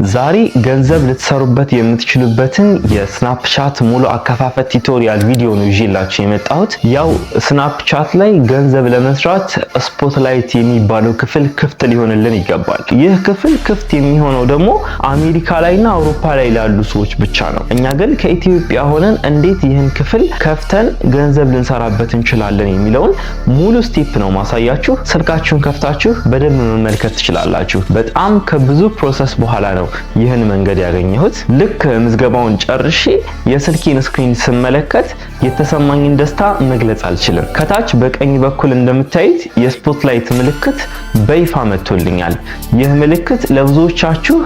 ዛሬ ገንዘብ ልትሰሩበት የምትችሉበትን የስናፕቻት ሙሉ አከፋፈት ቱቶሪያል ቪዲዮ ነው ይዤላችሁ የመጣሁት። ያው ስናፕቻት ላይ ገንዘብ ለመስራት ስፖትላይት የሚባለው ክፍል ክፍት ሊሆንልን ይገባል። ይህ ክፍል ክፍት የሚሆነው ደግሞ አሜሪካ ላይና አውሮፓ ላይ ላሉ ሰዎች ብቻ ነው። እኛ ግን ከኢትዮጵያ ሆነን እንዴት ይህን ክፍል ከፍተን ገንዘብ ልንሰራበት እንችላለን የሚለውን ሙሉ ስቴፕ ነው ማሳያችሁ። ስልካችሁን ከፍታችሁ በደንብ መመልከት ትችላላችሁ። በጣም ከብዙ ፕሮሰስ በኋላ ነው ይህን መንገድ ያገኘሁት። ልክ ምዝገባውን ጨርሼ የስልኬን ስክሪን ስመለከት የተሰማኝን ደስታ መግለጽ አልችልም። ከታች በቀኝ በኩል እንደምታዩት የስፖትላይት ምልክት በይፋ መጥቶልኛል። ይህ ምልክት ለብዙዎቻችሁ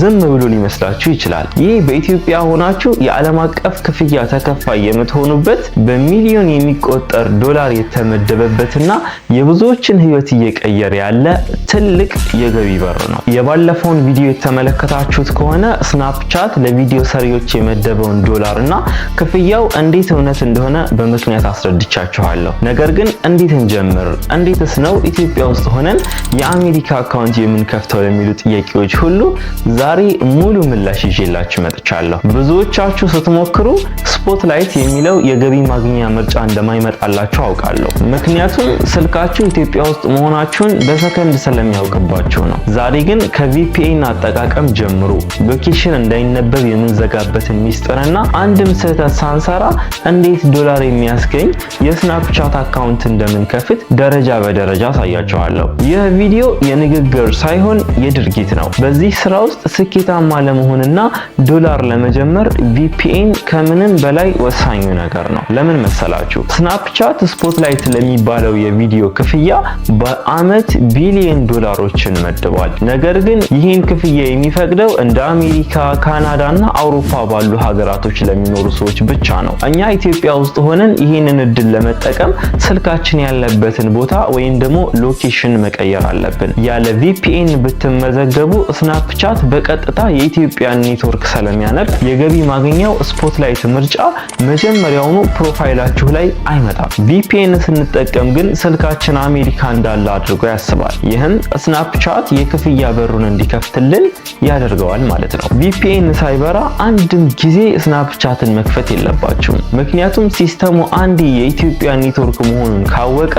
ዝም ብሎ ሊመስላችሁ ይችላል። ይህ በኢትዮጵያ ሆናችሁ የዓለም አቀፍ ክፍያ ተከፋይ የምትሆኑበት በሚሊዮን የሚቆጠር ዶላር የተመደበበትና የብዙዎችን ሕይወት እየቀየረ ያለ ትልቅ የገቢ በር ነው። የባለፈውን ቪዲዮ የተመለከታችሁት ከሆነ ስናፕቻት ለቪዲዮ ሰሪዎች የመደበውን ዶላር እና ክፍያው እንዴት እውነት እንደሆነ በምክንያት አስረድቻችኋለሁ። ነገር ግን እንዴት እንጀምር፣ እንዴትስ ነው ኢትዮጵያ ውስጥ ሆነን የአሜሪካ አካውንት የምንከፍተው ለሚሉ ጥያቄዎች ሁሉ ዛሬ ሙሉ ምላሽ ይዤላችሁ መጥቻለሁ። ብዙዎቻችሁ ስትሞክሩ ስፖትላይት የሚለው የገቢ ማግኛ ምርጫ እንደማይመጣላችሁ አውቃለሁ። ምክንያቱም ስልካችሁ ኢትዮጵያ ውስጥ መሆናችሁን በሰከንድ ስለሚያውቅባችሁ ነው። ዛሬ ግን ከቪፒኤን አጠቃቀም ጀምሮ ሎኬሽን እንዳይነበብ የምንዘጋበትን ሚስጥርና አንድም ስህተት ሳንሰራ እንዴት ዶላር የሚያስገኝ የስናፕቻት አካውንት እንደምንከፍት ደረጃ በደረጃ አሳያችኋለሁ። ይህ ቪዲዮ የንግግር ሳይሆን የድርጊት ነው። በዚህ ስራ ውስጥ ስኬታማ ለመሆንና ዶላር ለመጀመር ቪፒኤን ከምንም በላይ ወሳኙ ነገር ነው። ለምን መሰላችሁ? ስናፕቻት ስፖትላይት ለሚባለው የቪዲዮ ክፍያ በአመት ቢሊዮን ዶላሮችን መድቧል። ነገር ግን ይህን ክፍያ የሚፈቅደው እንደ አሜሪካ፣ ካናዳና አውሮፓ ባሉ ሀገራቶች ለሚኖሩ ሰዎች ብቻ ነው። እኛ ኢትዮጵያ ውስጥ ሆነን ይህንን እድል ለመጠቀም ስልካችን ያለበትን ቦታ ወይም ደግሞ ሎኬሽን መቀየር አለብን። ያለ ቪፒኤን ብትመዘገቡ ስናፕቻት በቀጥታ የኢትዮጵያ ኔትወርክ ስለሚያነብ የገቢ ማግኛው ስፖትላይት ምርጫ መጀመሪያውኑ ፕሮፋይላችሁ ላይ አይመጣም። ቪፒኤን ስንጠቀም ግን ስልካችን አሜሪካ እንዳለ አድርጎ ያስባል። ይህም ስናፕቻት የክፍያ በሩን እንዲከፍትልን ያደርገዋል ማለት ነው። ቪፒኤን ሳይበራ አንድም ጊዜ ስናፕቻትን መክፈት የለባችሁም። ምክንያቱም ሲስተሙ አንዴ የኢትዮጵያ ኔትወርክ መሆኑን ካወቀ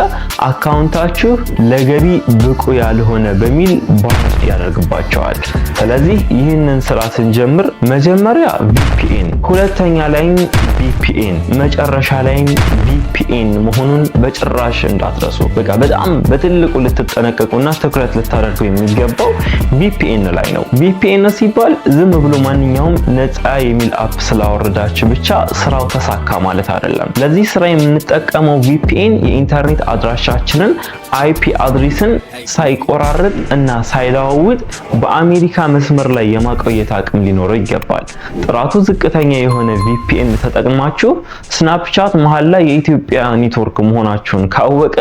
አካውንታችሁ ለገቢ ብቁ ያልሆነ በሚል ባን ያደርግባቸዋል። ስለዚህ ይህንን ስራ ስንጀምር መጀመሪያ ቪፒኤን፣ ሁለተኛ ላይም ቪፒኤን፣ መጨረሻ ላይም ቪፒኤን መሆኑን በጭራሽ እንዳትረሱ። በቃ በጣም በትልቁ ልትጠነቀቁና ትኩረት ልታደርጉ የሚገባው ቪፒኤን ላይ ነው። ቪፒኤን ሲባል ዝም ብሎ ማንኛውም ነፃ የሚል አፕ ስላወረዳችሁ ብቻ ስራው ተሳካ ማለት አይደለም። ለዚህ ስራ የምንጠቀመው ቪፒኤን የኢንተርኔት አድራሻችንን አይፒ አድሬስን ሳይቆራረጥ እና ሳይለዋውጥ በአሜሪካ መስመር ላይ የማቆየት አቅም ሊኖረው ይገባል። ጥራቱ ዝቅተኛ የሆነ ቪፒኤን ተጠቅማችሁ ስናፕቻት መሃል ላይ የኢትዮጵያ ኔትወርክ መሆናችሁን ካወቀ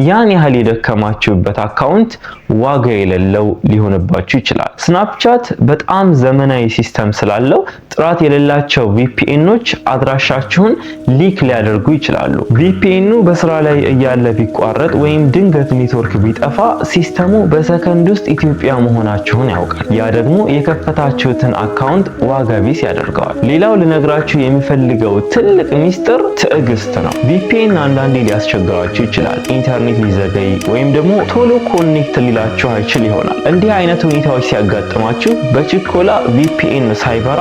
ያን ያህል የደከማችሁበት አካውንት ዋጋ የሌለው ሊሆንባችሁ ይችላል። ስናፕቻት በጣም ዘመናዊ ሲስተም ስላለው ጥራት የሌላቸው ቪፒኤኖች አድራሻችሁን ሊክ ሊያደርጉ ይችላሉ። ቪፒኤኑ በስራ ላይ እያለ ቢቋረጥ ወይም ድንገት ኔትወርክ ቢጠፋ ሲስተሙ በሰከንድ ውስጥ ኢትዮጵያ መሆናችሁን ያውቃል። ያ ደግሞ የከፈታችሁትን አካውንት ዋጋ ቢስ ያደርገዋል። ሌላው ልነግራችሁ የሚፈልገው ትልቅ ሚስጥር ትዕግስት ነው። ቪፒኤን አንዳንዴ ሊያስቸግራችሁ ይችላል። ኢንተርኔት ሊዘገይ ወይም ደግሞ ቶሎ ኮኔክት ሊላችሁ አይችል ይሆናል። እንዲህ አይነት ሁኔታዎች ሲያጋጥማችሁ በችኮላ ቪፒኤን ሳይበራ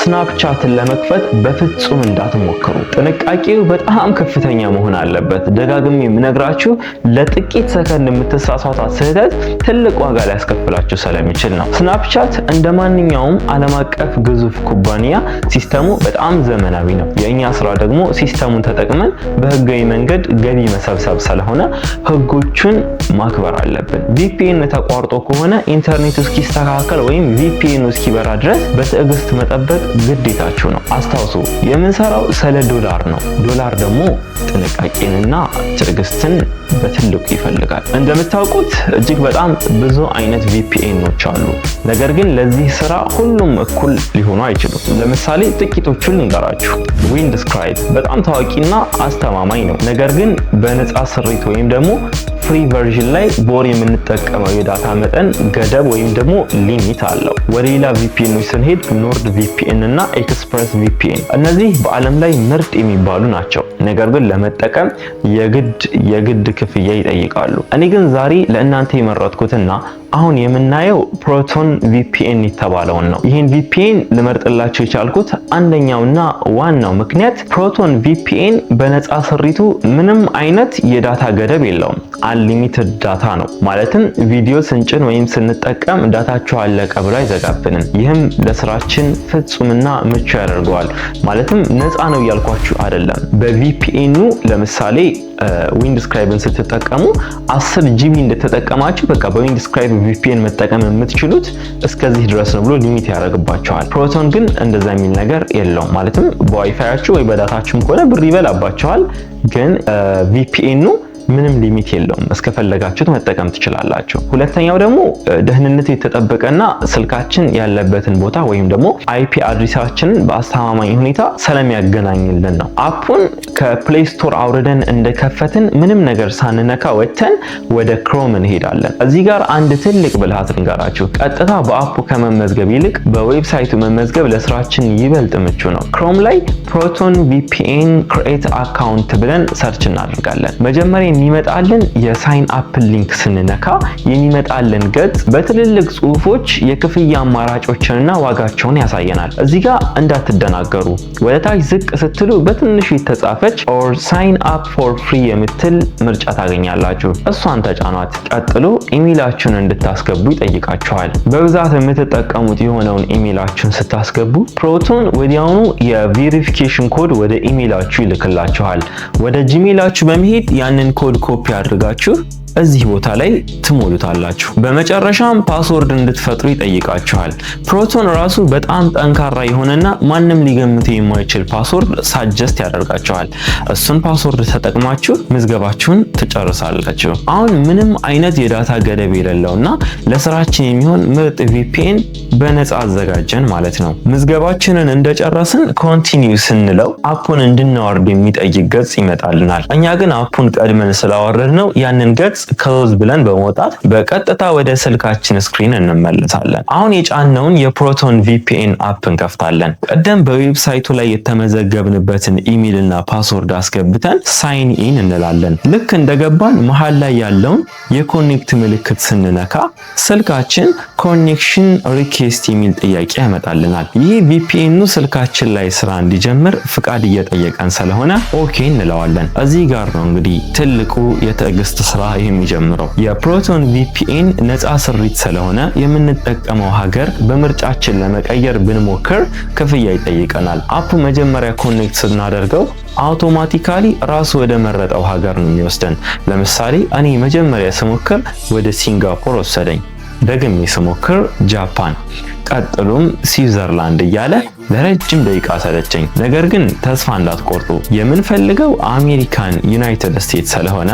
ስናፕቻትን ለመክፈት በፍጹም እንዳትሞክሩ። ጥንቃቄው በጣም ከፍተኛ መሆን አለበት። ደጋግሜ የምነግራችሁ ለጥቂት ሰከንድ የምትሳሳቷት ስህተት ትልቅ ዋጋ ሊያስከፍላችሁ ስለሚችል ነው። ስናፕቻት እንደ ማንኛውም ዓለም አቀፍ ግዙፍ ኩባንያ ሲስተሙ በጣም ዘመናዊ ነው። የእኛ ስራ ደግሞ ሲስተሙን ተጠቅመን በህጋዊ መንገድ ገቢ መሰብሰብ ስለሆነ ህጎቹን ማክበር አለብን። ቪፒኤን ተቋርጦ ከሆነ ኢንተርኔቱ እስኪስተካከል ወይም ቪፒኤኑ እስኪበራ ድረስ በትዕግስት መጠበቅ ግዴታችሁ ነው። አስታውሱ፣ የምንሰራው ስለ ዶላር ነው። ዶላር ደግሞ ጥንቃቄንና ትዕግስትን በትልቁ ይፈልጋል። እንደምታውቁት እጅግ በጣም ብዙ አይነት ቪፒኤኖች አሉ። ነገር ግን ለዚህ ስራ ሁሉም እኩል ሊሆኑ አይችሉም። ለምሳሌ ጥቂቶቹን ልንገራችሁ። ዊንድስክራይብ በጣም ታዋቂና አስተማማኝ ነው። ነገር ግን በነፃ ስሪት ወይም ደግሞ ፍሪ ቨርዥን ላይ በወር የምንጠቀመው የዳታ መጠን ገደብ ወይም ደግሞ ሊሚት አለው። ወደ ሌላ ቪፒኤኖች ስንሄድ ኖርድ ቪፒኤን እና ኤክስፕረስ ቪፒኤን እነዚህ በዓለም ላይ ምርጥ የሚባሉ ናቸው። ነገር ግን ለመጠቀም የግድ ክፍያ ይጠይቃሉ። እኔ ግን ዛሬ ለእናንተ የመረጥኩትና አሁን የምናየው ፕሮቶን ቪፒኤን የተባለውን ነው። ይህን ቪፒኤን ልመርጥላችሁ የቻልኩት አንደኛውና ዋናው ምክንያት ፕሮቶን ቪፒኤን በነፃ ስሪቱ ምንም አይነት የዳታ ገደብ የለውም። አንሊሚትድ ዳታ ነው። ማለትም ቪዲዮ ስንጭን ወይም ስንጠቀም ዳታችሁ አለቀ ብሎ አይዘጋብንም። ይህም ለስራችን ፍጹምና ምቹ ያደርገዋል። ማለትም ነፃ ነው እያልኳችሁ አይደለም። በቪፒኤኑ ለምሳሌ ዊንድስክራይብን ስትጠቀሙ 10 ጂቢ እንደተጠቀማችሁ በቃ በዊንድስክራይብ ቪፒኤን መጠቀም የምትችሉት እስከዚህ ድረስ ነው ብሎ ሊሚት ያደርግባቸዋል። ፕሮቶን ግን እንደዛ የሚል ነገር የለውም። ማለትም በዋይፋያችሁ ወይ በዳታችሁም ከሆነ ብር ይበላባቸዋል። ግን ቪፒኤኑ ምንም ሊሚት የለውም። እስከፈለጋችሁት መጠቀም ትችላላችሁ። ሁለተኛው ደግሞ ደህንነቱ የተጠበቀና ስልካችን ያለበትን ቦታ ወይም ደግሞ አይፒ አድሬሳችንን በአስተማማኝ ሁኔታ ስለሚያገናኝልን ነው። አፑን ከፕሌይ ስቶር አውርደን እንደከፈትን ምንም ነገር ሳንነካ ወጥተን ወደ ክሮም እንሄዳለን። እዚህ ጋር አንድ ትልቅ ብልሃት ልንገራችሁ። ቀጥታ በአፑ ከመመዝገብ ይልቅ በዌብሳይቱ መመዝገብ ለስራችን ይበልጥ ምቹ ነው። ክሮም ላይ ፕሮቶን ቪፒኤን ክሬት አካውንት ብለን ሰርች እናደርጋለን። መጀመሪያ የሚመጣልን የሳይን አፕ ሊንክ ስንነካ የሚመጣልን ገጽ በትልልቅ ጽሁፎች የክፍያ አማራጮችንና ዋጋቸውን ያሳየናል። እዚህ ጋር እንዳትደናገሩ። ወደ ታች ዝቅ ስትሉ በትንሹ የተጻፈች ኦር ሳይን አፕ ፎር ፍሪ የምትል ምርጫ ታገኛላችሁ። እሷን ተጫኗት። ቀጥሎ ኢሜይላችሁን እንድታስገቡ ይጠይቃችኋል። በብዛት የምትጠቀሙት የሆነውን ኢሜይላችሁን ስታስገቡ ፕሮቶን ወዲያውኑ የቬሪፊኬሽን ኮድ ወደ ኢሜይላችሁ ይልክላችኋል። ወደ ጂሜይላችሁ በመሄድ ያንን ኮድ ኮፒ አድርጋችሁ እዚህ ቦታ ላይ ትሞሉታላችሁ። በመጨረሻም ፓስወርድ እንድትፈጥሩ ይጠይቃችኋል። ፕሮቶን ራሱ በጣም ጠንካራ የሆነና ማንም ሊገምት የማይችል ፓስወርድ ሳጀስት ያደርጋችኋል። እሱን ፓስወርድ ተጠቅማችሁ ምዝገባችሁን ትጨርሳላችሁ። አሁን ምንም አይነት የዳታ ገደብ የሌለውና ለስራችን የሚሆን ምርጥ ቪፒኤን በነፃ አዘጋጀን ማለት ነው። ምዝገባችንን እንደጨረስን ኮንቲኒው ስንለው አፑን እንድናወርድ የሚጠይቅ ገጽ ይመጣልናል። እኛ ግን አፑን ቀድመን ስላወረድነው ያንን ገጽ ክሎዝ ብለን በመውጣት በቀጥታ ወደ ስልካችን ስክሪን እንመለሳለን። አሁን የጫነውን የፕሮቶን ቪፒኤን አፕ እንከፍታለን። ቀደም በዌብሳይቱ ላይ የተመዘገብንበትን ኢሜይል እና ፓስወርድ አስገብተን ሳይን ኢን እንላለን። ልክ እንደገባን መሃል ላይ ያለውን የኮኔክት ምልክት ስንነካ ስልካችን ኮኔክሽን ሪኩዌስት የሚል ጥያቄ ያመጣልናል። ይህ ቪፒኤኑ ስልካችን ላይ ስራ እንዲጀምር ፍቃድ እየጠየቀን ስለሆነ ኦኬ እንለዋለን። እዚህ ጋር ነው እንግዲህ ትልቁ የትዕግስት ስራ የሚጀምረው። የፕሮቶን ቪፒኤን ነፃ ስሪት ስለሆነ የምንጠቀመው ሀገር በምርጫችን ለመቀየር ብንሞክር ክፍያ ይጠይቀናል። አፑ መጀመሪያ ኮኔክት ስናደርገው አውቶማቲካሊ ራሱ ወደ መረጠው ሀገር ነው የሚወስደን። ለምሳሌ እኔ መጀመሪያ ስሞክር ወደ ሲንጋፖር ወሰደኝ። ደግሜ ስሞክር ጃፓን፣ ቀጥሎም ስዊዘርላንድ እያለ ለረጅም ደቂቃ ሰለቸኝ። ነገር ግን ተስፋ እንዳትቆርጡ፣ የምንፈልገው አሜሪካን ዩናይትድ ስቴትስ ስለሆነ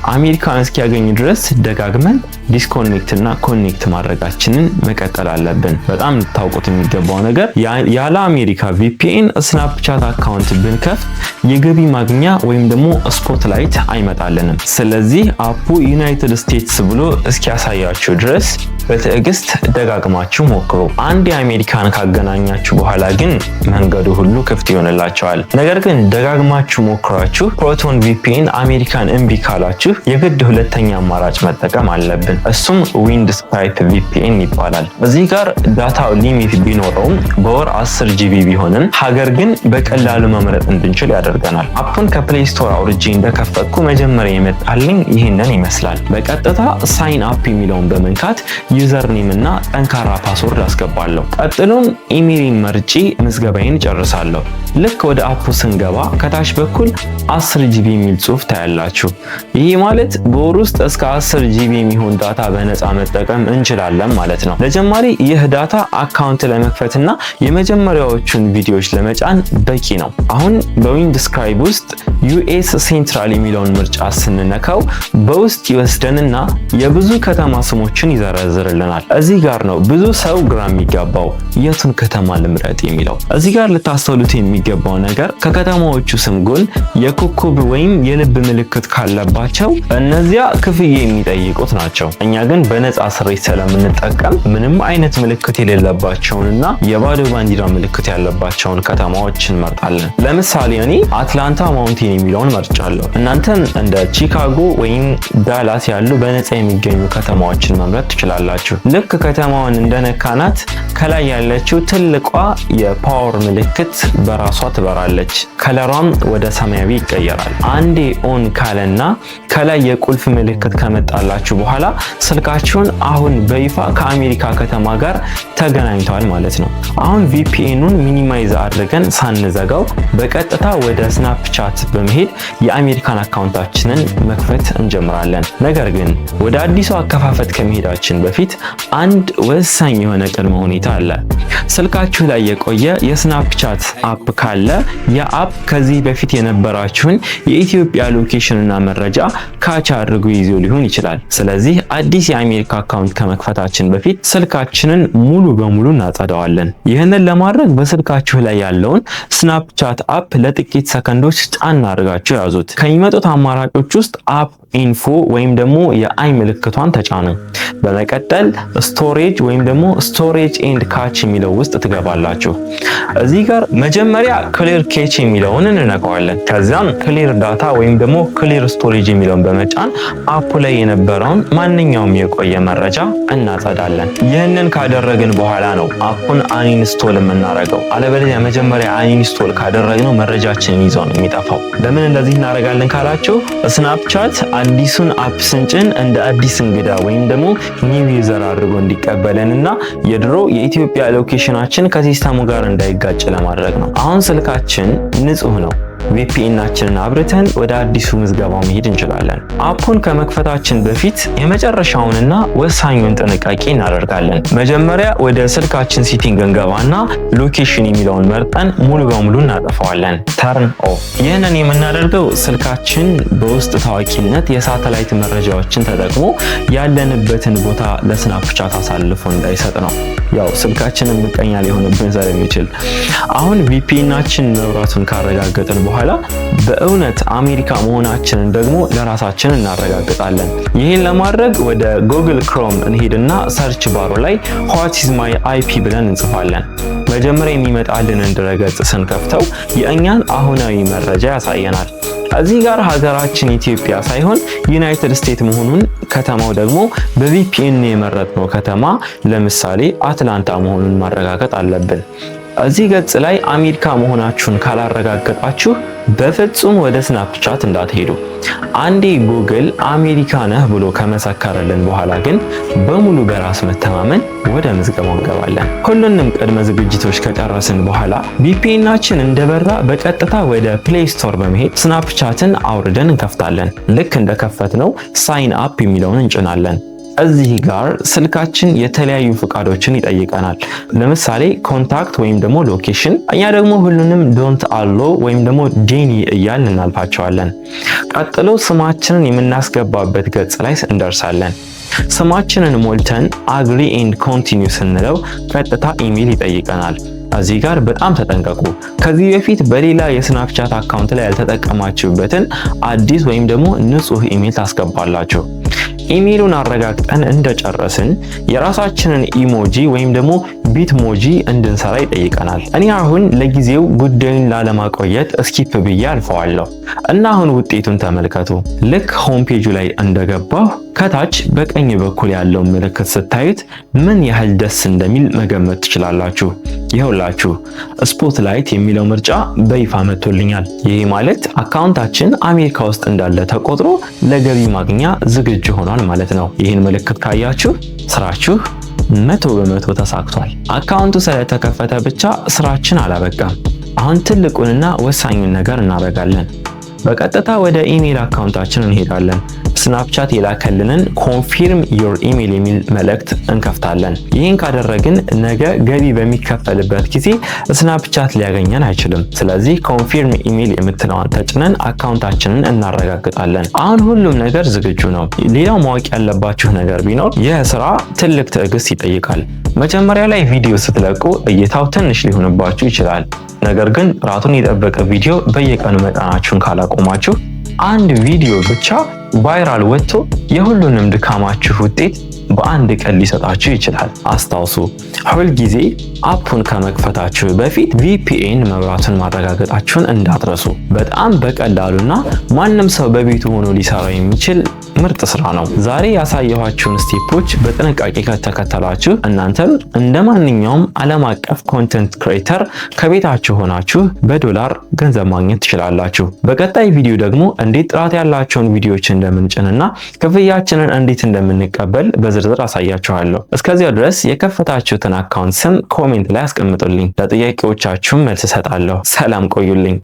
አሜሪካን እስኪያገኝ ድረስ ደጋግመን ዲስኮኔክት እና ኮኔክት ማድረጋችንን መቀጠል አለብን። በጣም ልታውቁት የሚገባው ነገር ያለ አሜሪካ ቪፒኤን ስናፕቻት አካውንት ብንከፍት የገቢ ማግኛ ወይም ደግሞ ስፖትላይት አይመጣልንም። ስለዚህ አፑ ዩናይትድ ስቴትስ ብሎ እስኪያሳያችሁ ድረስ በትዕግስት ደጋግማችሁ ሞክሩ። አንድ የአሜሪካን ካገናኛችሁ በኋላ ግን መንገዱ ሁሉ ክፍት ይሆንላችኋል። ነገር ግን ደጋግማችሁ ሞክራችሁ ፕሮቶን ቪፒኤን አሜሪካን እምቢ ካላችሁ የግድ ሁለተኛ አማራጭ መጠቀም አለብን። እሱም ዊንድስክራይብ ቪፒኤን ይባላል። እዚህ ጋር ዳታው ሊሚት ቢኖረውም በወር 10 ጂቢ ቢሆንም ሀገር ግን በቀላሉ መምረጥ እንድንችል ያደርገናል። አፑን ከፕሌይ ስቶር አውርጄ እንደከፈትኩ መጀመሪያ የመጣልኝ ይህንን ይመስላል። በቀጥታ ሳይን አፕ የሚለውን በመንካት ዩዘር ኔም እና ጠንካራ ፓስወርድ አስገባለሁ። ቀጥሎም ኢሜይል መርጬ ምዝገባዬን ጨርሳለሁ። ልክ ወደ አፑ ስንገባ ከታች በኩል 10 ጂቢ የሚል ጽሑፍ ታያላችሁ። ይህ ማለት በወር ውስጥ እስከ 10 ጂቢ የሚሆን ዳታ በነፃ መጠቀም እንችላለን ማለት ነው። ለጀማሪ ይህ ዳታ አካውንት ለመክፈትና የመጀመሪያዎቹን ቪዲዮዎች ለመጫን በቂ ነው። አሁን በዊንድስክራይብ ውስጥ ዩኤስ ሴንትራል የሚለውን ምርጫ ስንነካው በውስጥ ይወስደንና የብዙ ከተማ ስሞችን ይዘረዝራል። ይዘረዝርልናል። እዚህ ጋር ነው ብዙ ሰው ግራ የሚጋባው የቱን ከተማ ልምረጥ የሚለው። እዚህ ጋር ልታስተውሉት የሚገባው ነገር ከከተማዎቹ ስም ጎን የኮከብ ወይም የልብ ምልክት ካለባቸው እነዚያ ክፍያ የሚጠይቁት ናቸው። እኛ ግን በነፃ ስሬት ስለምንጠቀም ምንም አይነት ምልክት የሌለባቸውንና የባዶ ባንዲራ ምልክት ያለባቸውን ከተማዎች እንመርጣለን። ለምሳሌ እኔ አትላንታ ማውንቴን የሚለውን መርጫለሁ። እናንተም እንደ ቺካጎ ወይም ዳላስ ያሉ በነፃ የሚገኙ ከተማዎችን መምረጥ ትችላላችሁ። ልክ ከተማውን እንደነካናት ከላይ ያለችው ትልቋ የፓወር ምልክት በራሷ ትበራለች። ከለሯም ወደ ሰማያዊ ይቀየራል። አንዴ ኦን ካለና ከላይ የቁልፍ ምልክት ከመጣላችሁ በኋላ ስልካችሁን አሁን በይፋ ከአሜሪካ ከተማ ጋር ተገናኝቷል ማለት ነው። አሁን ቪፒኤኑን ሚኒማይዝ አድርገን ሳንዘጋው በቀጥታ ወደ ስናፕቻት በመሄድ የአሜሪካን አካውንታችንን መክፈት እንጀምራለን። ነገር ግን ወደ አዲሱ አከፋፈት ከመሄዳችን በፊት አንድ ወሳኝ የሆነ ቅድመ ሁኔታ አለ። ስልካችሁ ላይ የቆየ የስናፕቻት አፕ ካለ የአፕ ከዚህ በፊት የነበራችሁን የኢትዮጵያ ሎኬሽን እና መረጃ ካች አድርጎ ይዞ ሊሆን ይችላል። ስለዚህ አዲስ የአሜሪካ አካውንት ከመክፈታችን በፊት ስልካችንን ሙሉ በሙሉ እናጸዳዋለን። ይህንን ለማድረግ በስልካችሁ ላይ ያለውን ስናፕቻት አፕ ለጥቂት ሰከንዶች ጫን አድርጋችሁ ያዙት። ከሚመጡት አማራጮች ውስጥ አፕ ኢንፎ ወይም ደግሞ የአይ ምልክቷን ተጫኑ። በመቀጠል ስቶሬጅ ወይም ደግሞ ስቶሬጅ ኤንድ ካች የሚለው ውስጥ ትገባላችሁ። እዚህ ጋር መጀመሪያ ክሊር ኬች የሚለውን እንነካዋለን። ከዛም ክሊር ዳታ ወይም ደግሞ ክሊር ስቶሬጅ የሚለውን በመጫን አፑ ላይ የነበረውን ማንኛውም የቆየ መረጃ እናጸዳለን። ይህንን ካደረግን በኋላ ነው አፑን አንኢንስቶል የምናደርገው። አለበለዚያ መጀመሪያ አንኢንስቶል ካደረግነው መረጃችንን ይዞ ነው የሚጠፋው። ለምን እንደዚህ እናደርጋለን ካላችሁ ስናፕቻት አዲሱን አፕ ስንጭን እንደ አዲስ እንግዳ ወይም ደግሞ ኒው ዩዘር አድርጎ እንዲቀበለንና የድሮ የኢትዮጵያ ሎኬሽናችን ከሲስተሙ ጋር እንዳይጋጭ ለማድረግ ነው። አሁን ስልካችን ንጹህ ነው። ቪፒኤናችንን አብርተን ወደ አዲሱ ምዝገባው መሄድ እንችላለን። አፑን ከመክፈታችን በፊት የመጨረሻውንና ወሳኙን ጥንቃቄ እናደርጋለን። መጀመሪያ ወደ ስልካችን ሴቲንግ እንገባና ሎኬሽን የሚለውን መርጠን ሙሉ በሙሉ እናጠፋዋለን። ተርን ኦፍ። ይህንን የምናደርገው ስልካችን በውስጥ ታዋቂነት የሳተላይት መረጃዎችን ተጠቅሞ ያለንበትን ቦታ ለስናፕቻት አሳልፎ እንዳይሰጥ ነው። ያው ስልካችንን ምቀኛ ሊሆንብን ስለሚችል አሁን ቪፒኤናችን መብራቱን ካረጋገጥን በኋላ በእውነት አሜሪካ መሆናችንን ደግሞ ለራሳችን እናረጋግጣለን። ይህን ለማድረግ ወደ ጉግል ክሮም እንሄድና ሰርች ባሩ ላይ what is my IP ብለን እንጽፋለን። መጀመሪያ የሚመጣልንን ድረገጽ ስንከፍተው የእኛን አሁናዊ መረጃ ያሳየናል። እዚህ ጋር ሀገራችን ኢትዮጵያ ሳይሆን ዩናይትድ ስቴትስ መሆኑን፣ ከተማው ደግሞ በቪፒኤን የመረጥነው ከተማ ለምሳሌ አትላንታ መሆኑን ማረጋገጥ አለብን። እዚህ ገጽ ላይ አሜሪካ መሆናችሁን ካላረጋገጣችሁ በፍጹም ወደ ስናፕቻት እንዳትሄዱ። አንዴ ጉግል አሜሪካ ነህ ብሎ ከመሰከረልን በኋላ ግን በሙሉ በራስ መተማመን ወደ ምዝገባው እንገባለን። ሁሉንም ቅድመ ዝግጅቶች ከጨረስን በኋላ ቪፒኤናችን እንደበራ በቀጥታ ወደ ፕሌይ ስቶር በመሄድ ስናፕቻትን አውርደን እንከፍታለን። ልክ እንደከፈትነው ሳይን አፕ የሚለውን እንጭናለን። እዚህ ጋር ስልካችን የተለያዩ ፍቃዶችን ይጠይቀናል። ለምሳሌ ኮንታክት ወይም ደግሞ ሎኬሽን። እኛ ደግሞ ሁሉንም ዶንት አሎ ወይም ደግሞ ጄኒ እያልን እናልፋቸዋለን። ቀጥሎ ስማችንን የምናስገባበት ገጽ ላይ እንደርሳለን። ስማችንን ሞልተን አግሪ ኤንድ ኮንቲኒው ስንለው ቀጥታ ኢሜል ይጠይቀናል። እዚህ ጋር በጣም ተጠንቀቁ። ከዚህ በፊት በሌላ የስናፕቻት አካውንት ላይ ያልተጠቀማችሁበትን አዲስ ወይም ደግሞ ንጹህ ኢሜል ታስገባላችሁ። ኢሜሉን አረጋግጠን እንደጨረስን የራሳችንን ኢሞጂ ወይም ደግሞ ቢትሞጂ እንድንሰራ ይጠይቀናል። እኔ አሁን ለጊዜው ጉዳዩን ላለማቆየት ስኪፕ ብዬ አልፈዋለሁ እና አሁን ውጤቱን ተመልከቱ። ልክ ሆም ፔጁ ላይ እንደገባሁ ከታች በቀኝ በኩል ያለውን ምልክት ስታዩት ምን ያህል ደስ እንደሚል መገመት ትችላላችሁ። ይኸውላችሁ ስፖትላይት የሚለው ምርጫ በይፋ መጥቶልኛል። ይሄ ማለት አካውንታችን አሜሪካ ውስጥ እንዳለ ተቆጥሮ ለገቢ ማግኛ ዝግጁ ሆኗል ማለት ነው። ይህን ምልክት ካያችሁ ስራችሁ 100% ተሳክቷል። አካውንቱ ስለተከፈተ ብቻ ስራችን አላበቃም። አሁን ትልቁንና ወሳኙን ነገር እናደርጋለን። በቀጥታ ወደ ኢሜል አካውንታችን እንሄዳለን። ስናፕቻት የላከልንን ኮንፊርም ዮር ኢሜል የሚል መልእክት እንከፍታለን። ይህን ካደረግን ነገ ገቢ በሚከፈልበት ጊዜ ስናፕቻት ሊያገኘን አይችልም። ስለዚህ ኮንፊርም ኢሜል የምትለዋን ተጭነን አካውንታችንን እናረጋግጣለን። አሁን ሁሉም ነገር ዝግጁ ነው። ሌላው ማወቅ ያለባችሁ ነገር ቢኖር ይህ ስራ ትልቅ ትዕግስት ይጠይቃል። መጀመሪያ ላይ ቪዲዮ ስትለቁ እይታው ትንሽ ሊሆንባችሁ ይችላል። ነገር ግን ጥራቱን የጠበቀ ቪዲዮ በየቀኑ መጫናችሁን ካላቆማችሁ አንድ ቪዲዮ ብቻ ቫይራል ወጥቶ የሁሉንም ድካማችሁ ውጤት በአንድ ቀን ሊሰጣችሁ ይችላል። አስታውሱ፣ ሁል ጊዜ አፑን ከመክፈታችሁ በፊት VPN መብራቱን ማረጋገጣችሁን እንዳትረሱ። በጣም በቀላሉና ማንም ሰው በቤቱ ሆኖ ሊሰራው የሚችል ምርጥ ስራ ነው። ዛሬ ያሳየኋችሁን ስቴፖች በጥንቃቄ ከተከተላችሁ እናንተም እንደ ማንኛውም ዓለም አቀፍ ኮንተንት ክሬተር ከቤታችሁ ሆናችሁ በዶላር ገንዘብ ማግኘት ትችላላችሁ። በቀጣይ ቪዲዮ ደግሞ እንዴት ጥራት ያላቸውን ቪዲዮዎች እንደምንጭንና ክፍያችንን እንዴት እንደምንቀበል በዝርዝር አሳያችኋለሁ። እስከዚያው ድረስ የከፈታችሁትን አካውንት ስም ኮሜንት ላይ አስቀምጡልኝ። ለጥያቄዎቻችሁም መልስ እሰጣለሁ። ሰላም ቆዩልኝ።